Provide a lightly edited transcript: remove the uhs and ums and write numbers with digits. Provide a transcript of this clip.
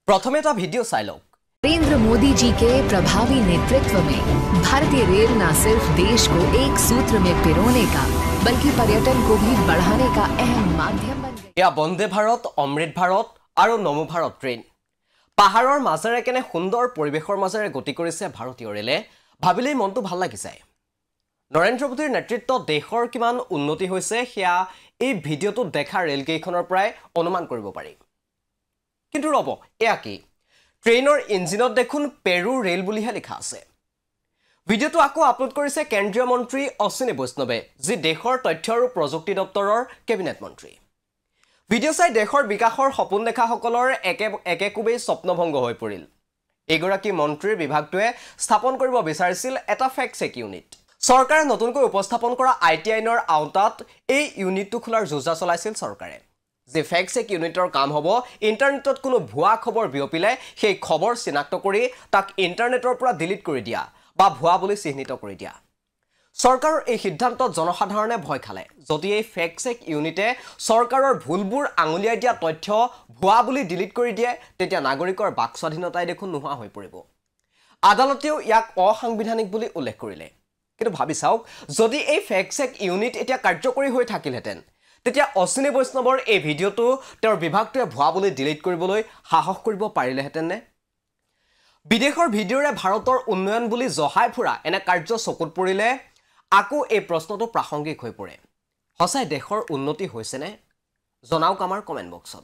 प्रथम एटा वीडियो चाइ लওক। नरेंद्र मोदी जी के प्रभावी नेतृत्व में भारतीय रेल न सिर्फ देश को एक सूत्र में पिरोने का बल्कि पर्यटन को भी बढ़ाने का अहम माध्यम बन गई। या वंदे भारत, अमृत भारत और नमो भारत ट्रेन पहाड़र माजेरे केने सुंदर परिवेशर माजेरे गति करिছে भारतीय रेले भाबिले मनটো ভাল লাগি যায়। नरेंद्र मोदीर नेतृत्व देशर किमान उन्नति হৈছে সেয়া এই ভিডিওটো দেখা ৰেলকেইখনৰ পৰাই অনুমান কৰিব পাৰি। কিন্তু ৰব এয়া কি ট্ৰেইনৰ ইঞ্জিনত দেখোন পেৰু ৰেল বুলিহে লিখা আছে। ভিডিওটো আকৌ আপলোড কৰিছে কেন্দ্ৰীয় মন্ত্ৰী অশ্বিনী বৈষ্ণৱে যি দেশৰ তথ্য আৰু প্ৰযুক্তি দপ্তৰৰ কেবিনেট মন্ত্ৰী। ভিডিও চাই দেশৰ বিকাশৰ সপোন দেখাসকলৰ একেকোবেই স্বপ্নভংগ হৈ পৰিল। এগৰাকী মন্ত্ৰীৰ বিভাগটোৱে স্থাপন কৰিব বিচাৰিছিল এটা ফেক্ট চেক ইউনিট। চৰকাৰে নতুনকৈ উপস্থাপন কৰা আইটি আইনৰ আওতাত এই ইউনিটটো খোলাৰ যোজনা চলাইছিল চৰকাৰে। যে ফেক্ট চেক ইউনিটৰ কাম হ'ব ইন্টাৰনেটত কোনো ভুৱা খবৰ বিয়পিলে সেই খবৰ চিনাক্ত কৰি তাক ইন্টাৰনেটৰ পৰা ডিলিট কৰি দিয়া বা ভুৱা বুলি চিহ্নিত কৰি দিয়া। চৰকাৰৰ এই সিদ্ধান্তত জনসাধাৰণে ভয় খালে যদি এই ফেক্ট চেক ইউনিটে চৰকাৰৰ ভুলবোৰ আঙুলিয়াই দিয়া তথ্য ভুৱা বুলি ডিলিট কৰি দিয়ে তেতিয়া নাগৰিকৰ বাক স্বাধীনতাই দেখোন নোহোৱা হৈ পৰিব। আদালতেও ইয়াক অসাংবিধানিক বুলি উল্লেখ কৰিলে। কিন্তু ভাবি চাওক যদি এই ফেক্ট চেক ইউনিট এতিয়া কাৰ্যকৰী হৈ থাকিলহেঁতেন তেতিয়া অশ্বিনী বৈষ্ণৱৰ এই ভিডিওটো তেওঁৰ বিভাগটোৱে ভুৱা বুলি ডিলিট কৰিবলৈ সাহস কৰিব পাৰিলেহেঁতেন নে? বিদেশৰ ভিডিঅ'ৰে ভাৰতৰ উন্নয়ন বুলি জহাই ফুৰা এনে কাৰ্য চকুত পৰিলে আকৌ এই প্ৰশ্নটো প্ৰাসংগিক হৈ পৰে। সঁচাই দেশৰ উন্নতি হৈছেনে? জনাওক আমাৰ কমেণ্ট বক্সত।